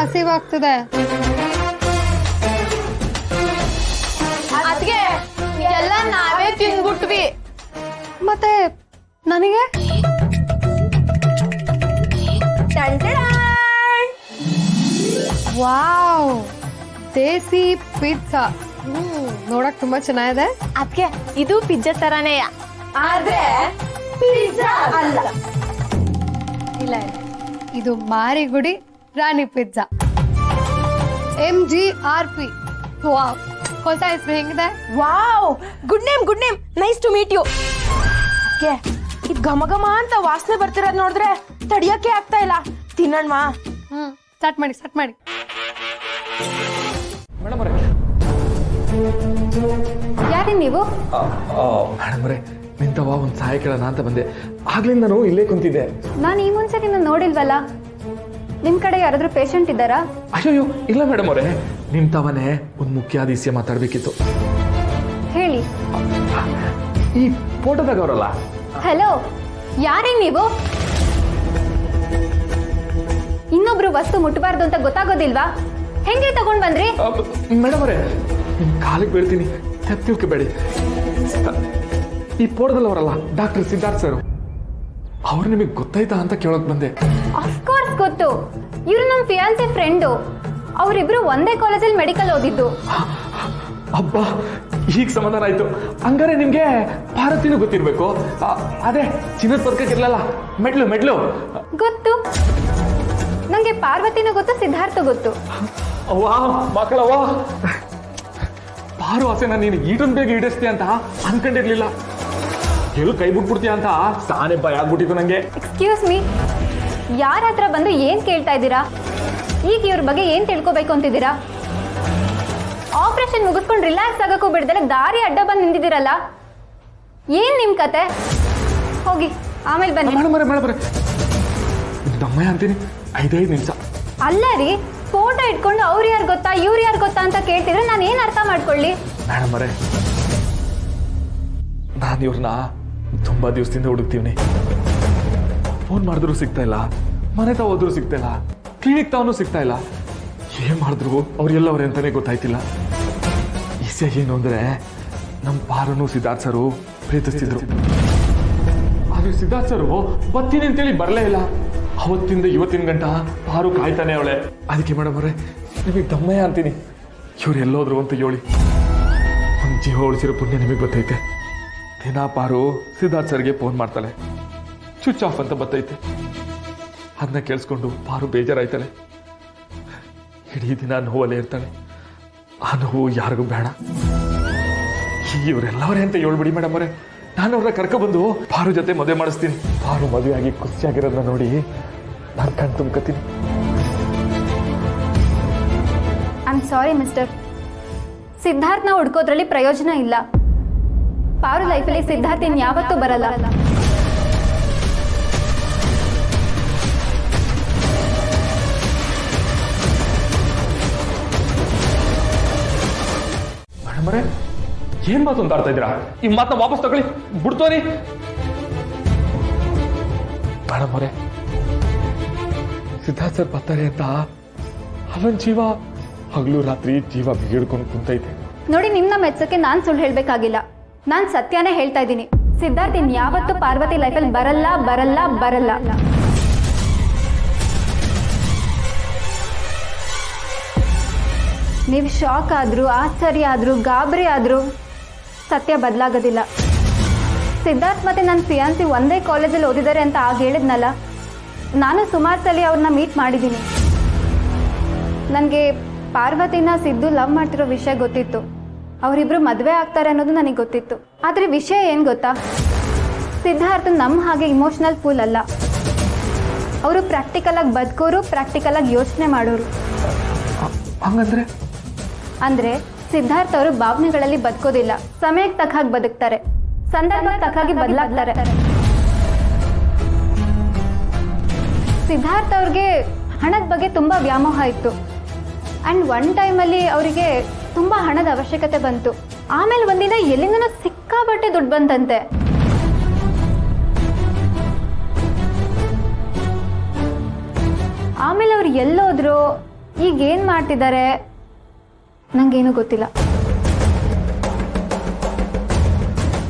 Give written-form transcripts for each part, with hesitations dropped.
ಹಸಿವಾಗ್ತದೆ. ಅದ್ಗೆ ಎಲ್ಲ ನಾವೇ ತಿಂದ್ಬಿಟ್ವಿ. ಮತ್ತೆ ನನಗೆ ವಾವ್, ದೇಸಿ ಪಿಜ್ಜಾ. ನೋಡಕ್ ತುಂಬಾ ಚೆನ್ನಾಗಿದೆ. ಅದ್ಕೆ ಇದು ಪಿಜ್ಜಾ ತರಾನೇ, ಆದ್ರೆ ಪಿಜ್ಜಾ ಅಲ್ಲ. ಇಲ್ಲ, ಇದು Marigudi Rani pizza, MGRP. Wow, ಹೊಸ ಹೆಸರು ಹೆಂಗಿದೆ? Wow, good name, good name. Nice to meet you. ಇದು ಘಮ ಘಮ ಅಂತ ವಾಸನೆ ಬರ್ತಿರೋದ್ ನೋಡಿದ್ರೆ ತಡಿಯಕ್ಕೆ ಆಗ್ತಾ ಇಲ್ಲ. ತಿನ್ನಣ್ವಾ? ಸ್ಟಾರ್ಟ್ ಮಾಡಿ, ಸ್ಟಾರ್ಟ್ ಮಾಡಿ. ಮೇಡಮ್ ಅವರೇ, ಯಾರಿ ನೀವು? ಮೇಡಮ್ ಅವರೇ, ನಿಂತವ ಒಂದು ಸಹಾಯ ಕೇಳೋಣ ಅಂತ ಬಂದೆ. ಆಗ್ಲಿಂದ ನಾನು ಇಲ್ಲೇ ಕುಂತಿದ್ದೆ. ನಾನು ಈ ಮುಂಚೆ ನಿನ್ನ ನೋಡಿಲ್ವಲ್ಲ. ನಿಮ್ ಕಡೆ ಯಾರಾದ್ರೂ ಪೇಷಂಟ್ ಇದ್ದಾರಾ? ಅಯ್ಯೋ ಇಲ್ಲ ಮೇಡಮ್ ಅವರೇ, ನಿಂತವನೇ ಒಂದು ಮುಖ್ಯ ವಿಷಯ ಮಾತಾಡ್ಬೇಕಿತ್ತು. ಹೇಳಿ. ಈ ಫೋಟೋದಾಗ ಅವರಲ್ಲ. ಹಲೋ, ಯಾರಿ ನೀವು? ಇನ್ನೊಬ್ರು ವಸ್ತು ಮುಟ್ಟಬಾರ್ದು ಅಂತ ಗೊತ್ತಾಗೋದಿಲ್ವಾ? ಹೆಂಗೆ ತಗೊಂಡ್ ಬಂದ್ರಿ? ಮೇಡಮ್ ಅವರೇ, ನಿಮ್ ಕಾಲಿಗೆ ಬೀಳ್ತೀನಿ, ತಿಳ್ಕೊಬೇಡಿ. ಈ ಫೋಟೋದಲ್ಲಿ ಅವರಲ್ಲ, ಡಾಕ್ಟರ್ ಸಿದ್ಧಾರ್ಥ್ ಸರ್. ಅವ್ರು ನಿಮಗೆ ಗೊತ್ತಾಯ್ತಾ ಅಂತ ಕೇಳೋಕ್ ಬಂದೆ. ಅಫ್ಕೋರ್ಸ್ ಗೊತ್ತು. ಇವ್ರು ನಮ್ ಫಿಯಾನ್ಸಿ ಫ್ರೆಂಡು. ಅವರಿಬ್ರು ಒಂದೇ ಕಾಲೇಜಲ್ಲಿ ಮೆಡಿಕಲ್ ಓದಿದ್ದು. ಅಬ್ಬಾ, ಈಗ ಸಮಾಧಾನ ಆಯ್ತು. ಹಂಗಾರೆ ನಿಮ್ಗೆ ಭಾರತಿನೂ ಗೊತ್ತಿರ್ಬೇಕು. ಅದೇ ಚಿನ್ನದ ಪದಕಕ್ಕಿರ್ಲಲ್ಲ, ಮೆಡ್ಲು. ಗೊತ್ತು. ನಂಗೆ ಪಾರ್ವತಿನೂ ಗೊತ್ತು, ಸಿದ್ಧಾರ್ಥ ಗೊತ್ತು. ಅವ್ವಾ ಮಕ್ಕಳವ್ವ, ಪಾರು ಆಸೆನ ನೀನು ಈಟೊಂದು ಬೇಗ ಈಡೇಸ್ತೀಯ ಅಂತ ಅನ್ಕೊಂಡಿರ್ಲಿಲ್ಲ. ಎಲ್ಲಿ ಕೈ ಬಿಟ್ಬಿಡ್ತೀಯ ಅಂತ ತಾನೇ ಭಯ ಆಗ್ಬಿಟ್ಟಿತ್ತು ನಂಗೆ. ಎಕ್ಸ್ಕ್ಯೂಸ್ ಮೀ, ಯಾರ ಹತ್ರ ಬಂದು ಏನ್ ಕೇಳ್ತಾ ಇದ್ದೀರಾ? ಈಗ ಇವ್ರ ಬಗ್ಗೆ ಏನ್ ತಿಳ್ಕೊಬೇಕು ಅಂತಿದ್ದೀರಾ? ಆಪರೇಷನ್ ಮುಗಿಸ್ಕೊಂಡು ರಿಲ್ಯಾಕ್ಸ್ ಆಗಕ್ಕೂ ಬಿಡ್ದಲ್ಲ ದಾರಿ ಅಡ್ಡ ಬಂದು ನಿಂತಿದ್ದೀರಲ್ಲ, ಏನ್ ನಿಮ್ ಕತೆ? ಹೋಗಿ ಆಮೇಲೆ ಬನ್ನಿ. ಮೇಡಮ್ ದಮ್ಮಯ್ಯ ಅಂತೀನಿ, 5 ನಿಮಿಷ. ಅಲ್ಲ ರೀ, ಫೋಟೋ ಇಟ್ಕೊಂಡು ಅವ್ರು ಯಾರು ಗೊತ್ತಾ ಇವ್ರು ಯಾರು ಗೊತ್ತಾ ಅಂತ ಕೇಳ್ತಿದ್ರೆ ನಾನು ಏನ್ ಅರ್ಥ ಮಾಡ್ಕೊಳ್ಳಿ? ಮೇಡಮ್ ಅವರೇ, ನಾನು ಇವ್ರನ್ನ ತುಂಬಾ ದಿವಸದಿಂದ ಹುಡುಕ್ತೀವ್ನಿ. ಫೋನ್ ಮಾಡಿದ್ರು ಸಿಗ್ತಾ ಇಲ್ಲ, ಮನೆ ತಾವ ಹೋದ್ರು ಸಿಗ್ತಾ ಇಲ್ಲ, ಕ್ಲಿನಿಕ್ ತಾವನು ಸಿಗ್ತಾ ಇಲ್ಲ. ಏನ್ ಮಾಡಿದ್ರು ಅವ್ರೆಲ್ಲವ್ರೆ ಅಂತಾನೆ ಗೊತ್ತಾಯ್ತಿಲ್ಲ. ವಿಷಯ ಏನು ಅಂದ್ರೆ, ನಮ್ಮ ಪಾರನು ಸಿದ್ಧಾರ್ಥ್ ಸರು ಪ್ರೀತಿಸ್ತಿದ್ರು. ಆದ್ರೆ ಸಿದ್ಧಾರ್ಥ್ ಸರು ಬರ್ತೀನಿ ಅಂತೇಳಿ ಬರಲೇ ಇಲ್ಲ. ಅವತ್ತಿಂದ ಇವತ್ತಿನ ಗಂಟ ಪಾರು ಕಾಯ್ತಾನೆ ಅವಳೆ. ಅದಕ್ಕೆ ಮೇಡಮ್ ಅವರೇ, ನಿಮಗೆ ದಮ್ಮಯ್ಯ ಅಂತೀನಿ. ಇವ್ರು ಎಲ್ಲೋದ್ರು ಅಂತ ಹೇಳಿ ಒಂದು ಜೀವ ಉಳಿಸಿರೋ ಪುಣ್ಯ ನಿಮಗೆ ಗೊತ್ತೈತೆ. ದಿನ ಪಾರು ಸಿದ್ಧಾರ್ಥ್ ಸರ್ಗೆ ಫೋನ್ ಮಾಡ್ತಾಳೆ, ಸ್ವಿಚ್ ಆಫ್ ಅಂತ ಬತ್ತೈತೆ. ಅದನ್ನ ಕೇಳಿಸ್ಕೊಂಡು ಪಾರು ಬೇಜಾರಾಯ್ತಾಳೆ. ಇಡೀ ದಿನ ನೋವಲ್ಲೇ ಇರ್ತಾಳೆ. ಆ ನೋವು ಯಾರಿಗೂ ಬೇಡ. ಇವರೆಲ್ಲವರೇ ಅಂತ ಹೇಳ್ಬಿಡಿ ಮೇಡಮ್ ಅವರೇ. ನಾನು ಅವ್ರನ್ನ ಕರ್ಕೊಬಂದು ಪಾರು ಜೊತೆ ಮದುವೆ ಮಾಡಿಸ್ತೀನಿ. ಪಾರು ಮದುವೆ ಆಗಿ ಖುಷಿಯಾಗಿರೋದನ್ನ ನೋಡಿ ನಾನು ಕಣ್ ತುಂಬ್ಕತೀನಿ. I am sorry mister. ಸಿದ್ಧಾರ್ಥ್ನ ಹುಡ್ಕೋದ್ರಲ್ಲಿ ಪ್ರಯೋಜನ ಇಲ್ಲ. ಪಾರು ಲೈಫಲ್ಲಿ ಸಿದ್ಧಾರ್ಥ್ ಇನ್ಯಾವತ್ತೂ ಬರಲ್ಲ. ಮೇಡಮ್ ಅವರೇ, ಏನ್ ಮಾತು ಅಂತ ಆಡ್ತಾ ಇದ್ದೀರಾ? ಈ ಮಾತನ್ನ ವಾಪಸ್ ತಗೊಳ್ಳಿ, ಬಿಡ್ತೋರಿ. ಮೇಡಮ್ ಅವರೇ, ಸಿದ್ಧಾರ್ಥ್ ಸರ್ ಬರ್ತಾರೆ ಅಂತ ಅವನ್ ಜೀವ ಹಗಲು ರಾತ್ರಿ ಜೀವ ಬೀಳ್ಕೊಂಡು ಕುಂತೈತೆ. ನೋಡಿ, ನಿಮ್ನ ಮೆಚ್ಚಕ್ಕೆ ನಾನ್ ಸುಳ್ಳು ಹೇಳ್ಬೇಕಾಗಿಲ್ಲ. ನಾನ್ ಸತ್ಯನೇ ಹೇಳ್ತಾ ಇದ್ದೀನಿ. ಸಿದ್ಧಾರ್ಥ್ ಇನ್ಯಾವತ್ತೂ ಪಾರ್ವತಿ ಲೈಫಲ್ಲಿ ಬರಲ್ಲ ಬರಲ್ಲ ಬರಲ್ಲ. ನೀವು ಶಾಕ್ ಆದ್ರೂ, ಆಶ್ಚರ್ಯ ಆದ್ರೂ, ಗಾಬರಿ ಆದ್ರೂ ಸತ್ಯ ಬದಲಾಗೋದಿಲ್ಲ. ಸಿದ್ಧಾರ್ಥ್ ಮತ್ತೆ ನನ್ನ ಫಿಯಾನ್ಸಿ ಒಂದೇ ಕಾಲೇಜಲ್ಲಿ ಓದಿದ್ದಾರೆ ಅಂತ ಆಗ ಹೇಳಿದ್ನಲ್ಲ, ನಾನು ಸುಮಾರು ಸಲ ಅವ್ರನ್ನ ಮೀಟ್ ಮಾಡಿದ್ದೀನಿ. ನನಗೆ ಪಾರ್ವತಿನ ಸಿದ್ದು ಲವ್ ಮಾಡ್ತಿರೋ ವಿಷಯ ಗೊತ್ತಿತ್ತು. ಅವರಿಬ್ರು ಮದುವೆ ಆಗ್ತಾರೆ ಅನ್ನೋದು ನನಗೆ ಗೊತ್ತಿತ್ತು. ಆದರೆ ವಿಷಯ ಏನು ಗೊತ್ತಾ, ಸಿದ್ಧಾರ್ಥ್ ನಮ್ಮ ಹಾಗೆ ಇಮೋಷನಲ್ ಫೂಲ್ ಅಲ್ಲ. ಅವರು ಪ್ರಾಕ್ಟಿಕಲ್ ಆಗಿ ಬದುಕೋರು, ಪ್ರಾಕ್ಟಿಕಲ್ ಆಗಿ ಯೋಚನೆ ಮಾಡೋರು. ಅಂದ್ರೆ ಸಿದ್ಧಾರ್ಥ್ ಅವರು ಭಾವನೆಗಳಲ್ಲಿ ಬದುಕೋದಿಲ್ಲ. ಸಮಯಕ್ಕೆ ತಕ್ಕ ಹಾಗೆ ಬದುಕ್ತಾರೆ, ಸಂದರ್ಭಕ್ಕೆ ತಕ್ಕ ಹಾಗೆ ಬದಲಾಗ್ತಾರೆ. ಸಿದ್ಧಾರ್ಥ್ ಅವ್ರಿಗೆ ಹಣದ ಬಗ್ಗೆ ತುಂಬಾ ವ್ಯಾಮೋಹ ಇತ್ತು. ಅಂಡ್ ಒನ್ ಟೈಮಲ್ಲಿ ಅವರಿಗೆ ತುಂಬಾ ಹಣದ ಅವಶ್ಯಕತೆ ಬಂತು. ಆಮೇಲೆ ಒಂದಿನ ಎಲ್ಲಿಂದನೋ ಸಿಕ್ಕಾಪಟ್ಟೆ ದುಡ್ಡು ಬಂತಂತೆ. ಆಮೇಲೆ ಅವ್ರು ಎಲ್ಲೋದ್ರು, ಈಗ ಏನು ಮಾಡ್ತಿದ್ದಾರೆ ನಂಗೇನು ಗೊತ್ತಿಲ್ಲ.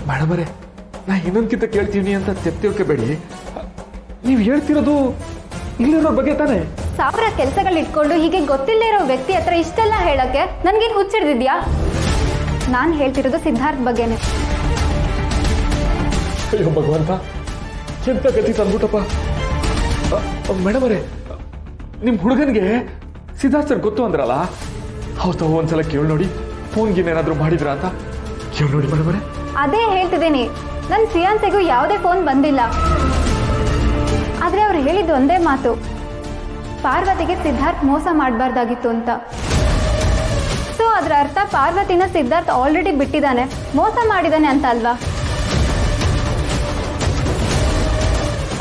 ಮೇಡಮರೇ, ನಾ ಇನ್ನೊಂದ್ಕಿಂತ ಕೇಳ್ತೀನಿ ಅಂತ ತೆಪ್ತಿಳ್ಕೋಬೇಡಿ. ನೀವು ಹೇಳ್ತಿರೋದು ಇಲ್ಲಿರೋ ಬಗ್ಗೆ ತಾನೇ? 1000 ಕೆಲಸಗಳು ಇಟ್ಕೊಂಡು ಹೀಗೆ ಗೊತ್ತಿಲ್ಲದೆ ಇರೋ ವ್ಯಕ್ತಿ ಹತ್ರ ಇಷ್ಟೆಲ್ಲ ಹೇಳಕ್ಕೆ ನನ್ಗೇನು ಹುಚ್ಚಿಡ್ದಿದ್ಯಾ? ನಾನು ಹೇಳ್ತಿರೋದು ಸಿದ್ಧಾರ್ಥ್ ಬಗ್ಗೆನೆ. ಅಯ್ಯೋ ಭಗವಂತ, ಎಂತ ಗತಿ ತಂದ್ಬಿಟ್ಟಪ್ಪ. ಮೇಡಮರೇ, ನಿಮ್ಮ ಹುಡುಗನಿಗೆ ಸಿದ್ಧಾರ್ಥ್ ಸರ್ ಗೊತ್ತು ಅಂದ್ರಲ್ಲ, ಹೌದಾ? ಒಂದ್ಸಲ ಕೇಳಿ ನೋಡಿ, ಫೋನ್ಗಿನ್ ಏನಾದರೂ ಮಾಡಿದ್ರ ಅಂತ ಕೇಳಿ ನೋಡಿ ಮೇಡಮರೇ. ಅದೇ ಹೇಳ್ತಿದ್ದೀನಿ, ನನ್ನ ಫಿಯಾನ್ಸಿಗೂ ಯಾವುದೇ ಫೋನ್ ಬಂದಿಲ್ಲ. ಆದರೆ ಅವ್ರು ಹೇಳಿದ್ದು ಒಂದೇ ಮಾತು, ಪಾರ್ವತಿಗೆ ಸಿದ್ಧಾರ್ಥ್ ಮೋಸ ಮಾಡಬಾರ್ದಾಗಿತ್ತು ಅಂತ. ಸೊ ಅದರ ಅರ್ಥ ಪಾರ್ವತಿನ ಸಿದ್ಧಾರ್ಥ್ ಆಲ್ರೆಡಿ ಬಿಟ್ಟಿದ್ದಾನೆ, ಮೋಸ ಮಾಡಿದ್ದಾನೆ ಅಂತ ಅಲ್ವಾ?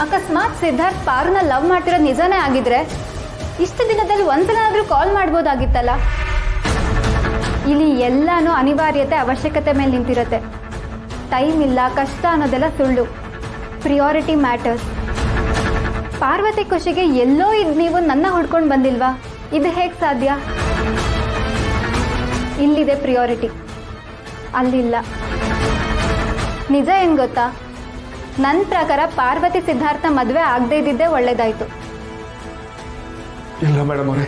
ಅಕಸ್ಮಾತ್ ಸಿದ್ಧಾರ್ಥ್ ಪಾರುನ ಲವ್ ಮಾಡ್ತಿರೋದು ನಿಜನೇ ಆಗಿದ್ರೆ ಇಷ್ಟು ದಿನದಲ್ಲಿ ಒಂದ್ಸಲ ಕಾಲ್ ಮಾಡ್ಬೋದಾಗಿತ್ತಲ್ಲ. ಇಲ್ಲಿ ಎಲ್ಲಾನು ಅನಿವಾರ್ಯತೆ ಅವಶ್ಯಕತೆ ಮೇಲೆ ನಿಂತಿರುತ್ತೆ. ಟೈಮ್ ಇಲ್ಲ, ಕಷ್ಟ ಅನ್ನೋದೆಲ್ಲ ಸುಳ್ಳು. Priority matters. ಪಾರ್ವತಿ ಖುಷಿಗೆ ಎಲ್ಲೋ ಇದ್ ನೀವು ನನ್ನ ಹುಡ್ಕೊಂಡು ಬಂದಿಲ್ವಾ? ಇದು ಹೇಗೆ ಸಾಧ್ಯ? ಇಲ್ಲಿದೆ ಪ್ರಿಯಾರಿಟಿ, ಅಲ್ಲಿಲ್ಲ. ನಿಜ ಏನು ಗೊತ್ತಾ, ನನ್ನ ಪ್ರಕಾರ ಪಾರ್ವತಿ ಸಿದ್ಧಾರ್ಥ ಮದುವೆ ಆಗದೇ ಇದ್ದಿದ್ದೇ ಒಳ್ಳೇದಾಯ್ತು. ಇಲ್ಲ ಮೇಡಮ್ ಅವರೇ,